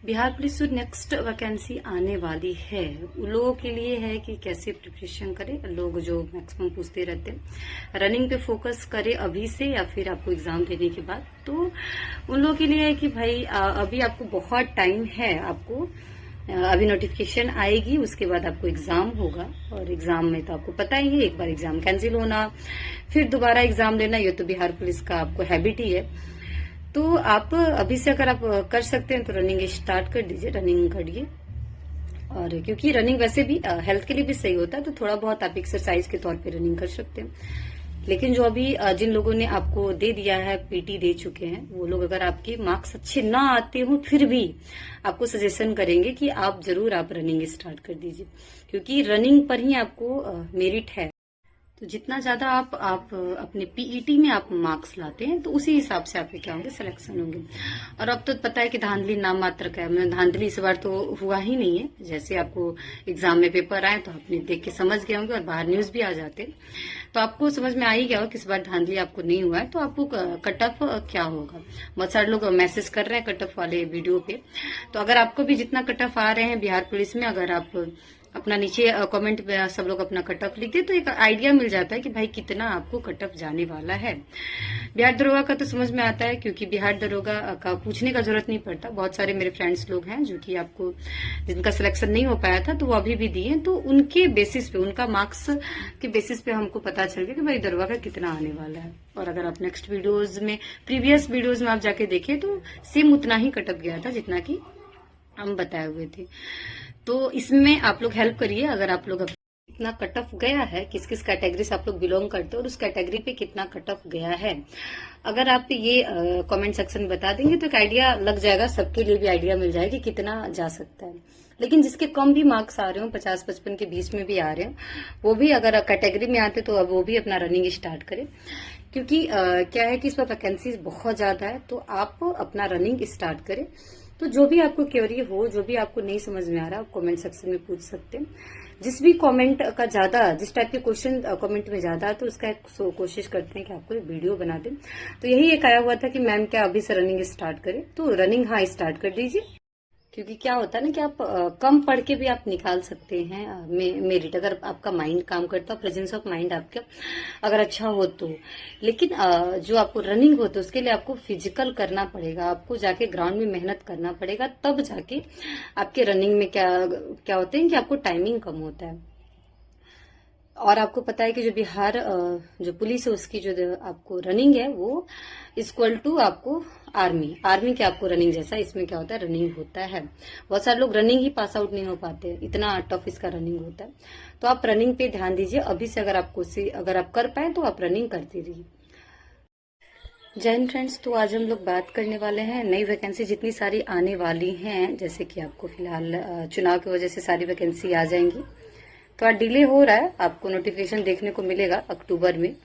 Bihar police जो next vacancy आने वाली है उन लोगों के लिए है कि कैसे प्रिपरेशन करें। लोग जो मैक्सिमम पूछते रहते हैं रनिंग पे फोकस करें अभी से या फिर आपको एग्जाम देने के बाद, तो उन लोगों के लिए है कि भाई अभी आपको बहुत टाइम है। आपको अभी नोटिफिकेशन आएगी, उसके बाद आपको एग्जाम होगा और एग्जाम में तो आपको पता ही है एक बार एग्जाम कैंसिल होना फिर दोबारा एग्जाम लेना, ये तो बिहार पुलिस का आपको हैबिट ही है। तो आप अभी से अगर आप कर सकते हैं तो रनिंग स्टार्ट कर दीजिए, रनिंग करिए। और क्योंकि रनिंग वैसे भी हेल्थ के लिए भी सही होता है, तो थोड़ा बहुत आप एक्सरसाइज के तौर पे रनिंग कर सकते हैं। लेकिन जो अभी जिन लोगों ने आपको दे दिया है, पीटी दे चुके हैं, वो लोग अगर आपके मार्क्स अच्छे ना आते हो फिर भी आपको सजेशन करेंगे कि आप जरूर आप रनिंग स्टार्ट कर दीजिए, क्योंकि रनिंग पर ही आपको मेरिट है। तो जितना ज्यादा आप अपने पीईटी में आप मार्क्स लाते हैं तो उसी हिसाब से आपके क्या होंगे, सिलेक्शन होंगे। और अब तो पता है कि धांधली नाम मात्र का है, धांधली इस बार तो हुआ ही नहीं है। जैसे आपको एग्जाम में पेपर आए तो आपने देख के समझ गए होंगे और बाहर न्यूज भी आ जाते, तो आपको समझ में आ ही गया हो कि इस बार धांधली आपको नहीं हुआ है। तो आपको कट ऑफ क्या होगा, बहुत सारे लोग मैसेज कर रहे हैं कट ऑफ वाले वीडियो पे। तो अगर आपको भी जितना कट ऑफ आ रहे हैं बिहार पुलिस में, अगर आप अपना नीचे कमेंट पे सब लोग अपना कट ऑफ लिख दे तो एक आइडिया मिल जाता है कि भाई कितना आपको कट ऑफ जाने वाला है। बिहार दरोगा का तो समझ में आता है, क्योंकि बिहार दरोगा का पूछने का जरूरत नहीं पड़ता। बहुत सारे मेरे फ्रेंड्स लोग हैं जो कि आपको जिनका सिलेक्शन नहीं हो पाया था तो वो अभी भी दिए, तो उनके बेसिस पे, उनका मार्क्स के बेसिस पे हमको पता चल गया कि भाई दरोगा का कितना आने वाला है। और अगर आप नेक्स्ट वीडियोज में, प्रीवियस वीडियोज में आप जाके देखें तो सेम उतना ही कट ऑफ गया था जितना कि हम बताए हुए थे। तो इसमें आप लोग हेल्प करिए, अगर आप लोग कितना कट ऑफ गया है, किस किस कैटेगरी से आप लोग बिलोंग करते हो और उस कैटेगरी पे कितना कट ऑफ गया है, अगर आप ये कमेंट सेक्शन में बता देंगे तो एक आइडिया लग जाएगा, सबके लिए भी आइडिया मिल जाएगा कि कितना जा सकता है। लेकिन जिसके कम भी मार्क्स आ रहे हो, 50-55 के बीच में भी आ रहे हो, वो भी अगर कैटेगरी में आते तो अब वो भी अपना रनिंग स्टार्ट करें। क्योंकि क्या है कि इस पर वैकेंसीज बहुत ज्यादा है, तो आप अपना रनिंग स्टार्ट करें। तो जो भी आपको क्वेरी हो, जो भी आपको नहीं समझ में आ रहा, आप कमेंट सेक्शन में पूछ सकते हैं। जिस भी कमेंट का ज्यादा, जिस टाइप के क्वेश्चन कमेंट में ज्यादा है तो उसका कोशिश करते हैं कि आपको एक वीडियो बना दें। तो यही एक आया हुआ था कि मैम क्या अभी से रनिंग स्टार्ट करें, तो रनिंग हाँ स्टार्ट कर दीजिए। क्योंकि क्या होता है ना कि आप कम पढ़ के भी आप निकाल सकते हैं मेरिट, अगर आपका माइंड काम करता है, प्रेजेंस ऑफ माइंड आपका अगर अच्छा हो तो। लेकिन जो आपको रनिंग हो तो उसके लिए आपको फिजिकल करना पड़ेगा, आपको जाके ग्राउंड में मेहनत करना पड़ेगा, तब जाके आपके रनिंग में क्या होते हैं कि आपको टाइमिंग कम होता है। और आपको पता है कि जो बिहार जो पुलिस है उसकी जो आपको रनिंग है वो इक्वल टू आपको आर्मी के आपको रनिंग जैसा इसमें क्या होता है, रनिंग होता है। बहुत सारे लोग रनिंग ही पास आउट नहीं हो पाते, इतना टफ इसका रनिंग होता है। तो आप रनिंग पे ध्यान दीजिए अभी से, अगर आप कर पाए तो आप रनिंग करते रहिए। जय हिंद फ्रेंड्स, तो आज हम लोग बात करने वाले हैं नई वैकेंसी जितनी सारी आने वाली हैं। जैसे कि आपको फिलहाल चुनाव की वजह से सारी वैकेंसी आ जाएंगी, थोड़ा डिले हो रहा है, आपको नोटिफिकेशन देखने को मिलेगा अक्टूबर में,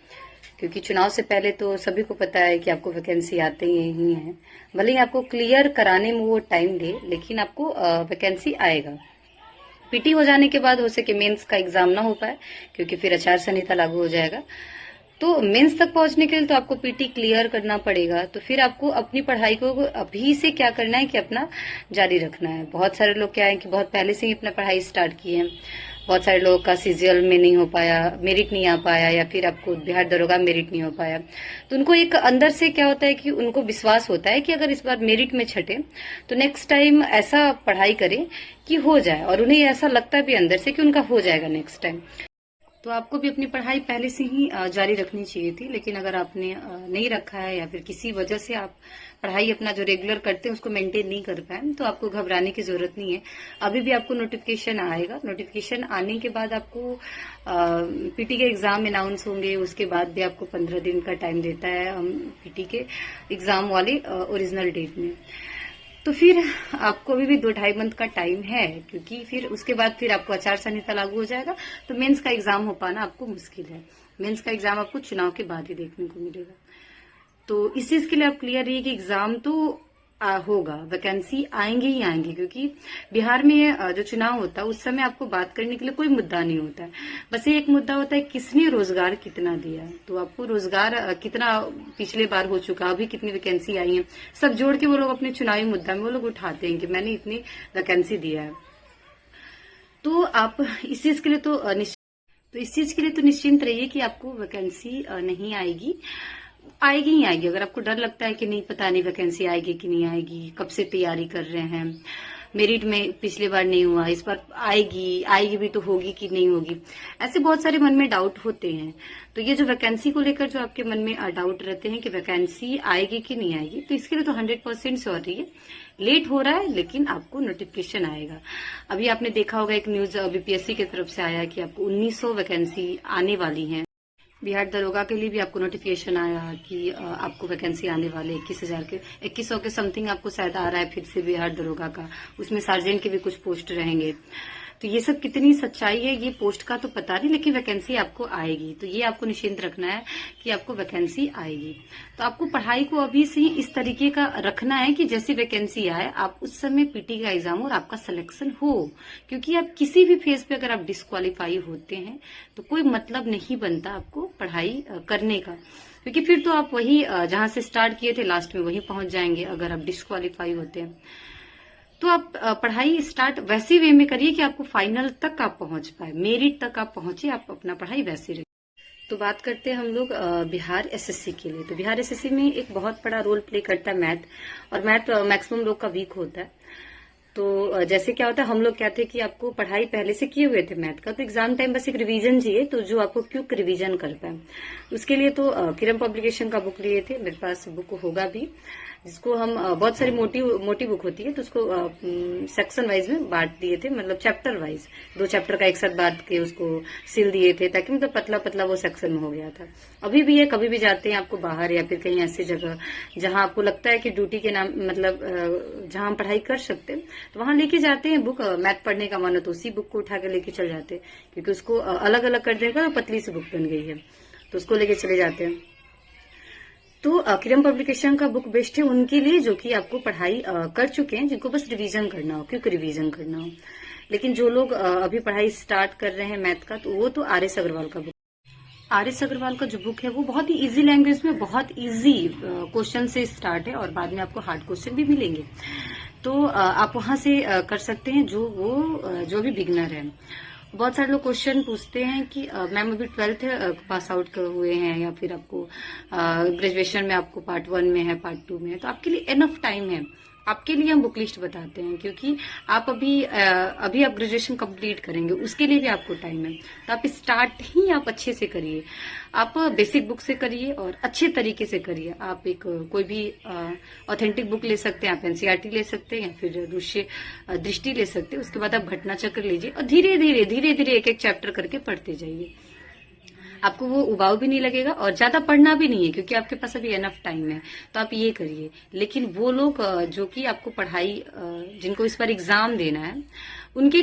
क्योंकि चुनाव से पहले तो सभी को पता है कि आपको वैकेंसी आते ही है। भले ही आपको क्लियर कराने में वो टाइम दे, लेकिन आपको वैकेंसी आएगा। पीटी हो जाने के बाद हो सके मेंस का एग्जाम ना हो पाए, क्योंकि फिर आचार संहिता लागू हो जाएगा। तो मेंस तक पहुंचने के लिए तो आपको पीटी क्लियर करना पड़ेगा। तो फिर आपको अपनी पढ़ाई को अभी से क्या करना है कि अपना जारी रखना है। बहुत सारे लोग क्या है कि बहुत पहले से ही अपना पढ़ाई स्टार्ट किए हैं। बहुत सारे लोगों का सीजीएल में नहीं हो पाया, मेरिट नहीं आ पाया, या फिर आपको बिहार दरोगा मेरिट नहीं हो पाया। तो उनको एक अंदर से क्या होता है कि उनको विश्वास होता है कि अगर इस बार मेरिट में छटे तो नेक्स्ट टाइम ऐसा पढ़ाई करें कि हो जाए, और उन्हें ऐसा लगता भी अंदर से कि उनका हो जाएगा नेक्स्ट टाइम। तो आपको भी अपनी पढ़ाई पहले से ही जारी रखनी चाहिए थी, लेकिन अगर आपने नहीं रखा है या फिर किसी वजह से आप पढ़ाई अपना जो रेगुलर करते हैं उसको मेंटेन नहीं कर पाए, तो आपको घबराने की जरूरत नहीं है। अभी भी आपको नोटिफिकेशन आएगा, नोटिफिकेशन आने के बाद आपको पीटी के एग्जाम अनाउंस होंगे, उसके बाद भी आपको 15 दिन का टाइम देता है पीटी के एग्जाम वाले ओरिजिनल डेट में। तो फिर आपको अभी भी 2-2.5 मंथ का टाइम है, क्योंकि फिर उसके बाद फिर आपको आचार संहिता लागू हो जाएगा, तो मेंस का एग्जाम हो पाना आपको मुश्किल है। मेंस का एग्जाम आपको चुनाव के बाद ही देखने को मिलेगा। तो इस चीज के लिए आप क्लियर रहिए कि एग्जाम तो होगा, वैकेंसी आएंगे ही आएंगे, क्योंकि बिहार में जो चुनाव होता है उस समय आपको बात करने के लिए कोई मुद्दा नहीं होता है। बस ये एक मुद्दा होता है किसने रोजगार कितना दिया है। तो आपको रोजगार कितना पिछले बार हो चुका, अभी कितनी वैकेंसी आई है, सब जोड़ के वो लोग अपने चुनावी मुद्दा में वो लोग उठाते हैं कि मैंने इतनी वैकेंसी दिया है। तो आप इस चीज के लिए इस चीज के लिए तो निश्चिंत रहिए कि आपको वैकेंसी नहीं आएगी, आएगी ही आएगी। अगर आपको डर लगता है कि नहीं, पता नहीं वैकेंसी आएगी कि नहीं आएगी, कब से तैयारी कर रहे हैं, मेरिट में पिछले बार नहीं हुआ, इस बार आएगी, आएगी भी तो होगी कि नहीं होगी, ऐसे बहुत सारे मन में डाउट होते हैं। तो ये जो वैकेंसी को लेकर जो आपके मन में डाउट रहते हैं कि वैकेंसी आएगी कि नहीं आएगी, तो इसके लिए तो 100% श्योर रहिए, लेट हो रहा है लेकिन आपको नोटिफिकेशन आएगा। अभी आपने देखा होगा एक न्यूज बीपीएससी की तरफ से आया कि आपको 1900 वैकेंसी आने वाली है। बिहार दरोगा के लिए भी आपको नोटिफिकेशन आया कि आपको वैकेंसी आने वाले 2100 के समथिंग आपको शायद आ रहा है फिर से बिहार दरोगा का। उसमें सार्जेंट के भी कुछ पोस्ट रहेंगे। तो ये सब कितनी सच्चाई है ये पोस्ट का तो पता नहीं, लेकिन वैकेंसी आपको आएगी। तो ये आपको निश्चिंत रखना है कि आपको वैकेंसी आएगी। तो आपको पढ़ाई को अभी से ही इस तरीके का रखना है कि जैसी वैकेंसी आए आप उस समय पीटी का एग्जाम और आपका सिलेक्शन हो। क्योंकि आप किसी भी फेज पे अगर आप डिस्क्वालीफाई होते हैं तो कोई मतलब नहीं बनता आपको पढ़ाई करने का, क्योंकि फिर तो आप वही जहां से स्टार्ट किए थे लास्ट में वहीं पहुंच जाएंगे अगर आप डिस्क्वालीफाई होते हैं। तो आप पढ़ाई स्टार्ट वैसे वे में करिए कि आपको फाइनल तक आप पहुंच पाए, मेरिट तक आप पहुंचे, आप अपना पढ़ाई वैसे रखिए। तो बात करते हैं हम लोग बिहार एसएससी के लिए। तो बिहार एसएससी में एक बहुत बड़ा रोल प्ले करता है मैथ, और मैथ मैक्सिमम लोग का वीक होता है। तो जैसे क्या होता है, हम लोग कहते हैं कि आपको पढ़ाई पहले से किए हुए थे मैथ का, तो एग्जाम टाइम बस एक रिवीजन चाहिए, तो जो आपको क्विक रिवीजन कर पाए उसके लिए तो किरम पब्लिकेशन का बुक लिए थे। मेरे पास बुक होगा भी, जिसको हम बहुत सारी मोटी बुक होती है तो उसको सेक्शन वाइज में बांट दिए थे, मतलब चैप्टर वाइज 2 चैप्टर का एक साथ बांट के उसको सील दिए थे, ताकि मतलब पतला पतला वो सेक्शन में हो गया था। अभी भी है, कभी भी जाते हैं आपको बाहर या फिर कहीं ऐसी जगह जहां आपको लगता है कि ड्यूटी के नाम मतलब जहां हम पढ़ाई कर सकते हैं तो वहां लेके जाते हैं बुक। मैथ पढ़ने का मन हो तो उसी बुक को उठा के लेके चल जाते हैं, क्योंकि उसको अलग अलग कर देगा तो पतली सी बुक बन गई है, तो उसको लेके चले जाते हैं। तो किरम पब्लिकेशन का बुक बेस्ट है उनके लिए जो कि आपको पढ़ाई कर चुके हैं, जिनको बस रिवीजन करना हो, क्योंकि रिवीजन करना हो। लेकिन जो लोग अभी पढ़ाई स्टार्ट कर रहे हैं मैथ का, तो वो तो आर.एस. अग्रवाल का बुक, आर.एस. अग्रवाल का जो बुक है वो बहुत ही इजी लैंग्वेज में, बहुत इजी क्वेश्चन से स्टार्ट है, और बाद में आपको हार्ड क्वेश्चन भी मिलेंगे। तो आप वहां से कर सकते हैं जो भी बिगनर है। बहुत सारे लोग क्वेश्चन पूछते हैं कि मैम अभी 12th पास आउट हुए हैं, या फिर आपको ग्रेजुएशन में आपको पार्ट 1 में है, पार्ट 2 में है, तो आपके लिए एनफ टाइम है। आपके लिए हम बुक लिस्ट बताते हैं, क्योंकि आप अभी आप ग्रेजुएशन कंप्लीट करेंगे, उसके लिए भी आपको टाइम है। तो आप स्टार्ट ही आप अच्छे से करिए, आप बेसिक बुक से करिए और अच्छे तरीके से करिए। आप एक कोई भी ऑथेंटिक बुक ले सकते हैं, आप एनसीईआरटी ले सकते हैं, या फिर दृष्टि ले सकते हैं। उसके बाद आप घटना चक्र लीजिए और धीरे धीरे एक एक चैप्टर करके पढ़ते जाइए। आपको वो उबाऊ भी नहीं लगेगा और ज्यादा पढ़ना भी नहीं है, क्योंकि आपके पास अभी एनफ टाइम है। तो आप ये करिए। लेकिन वो लोग जो कि आपको पढ़ाई जिनको इस बार एग्जाम देना है उनके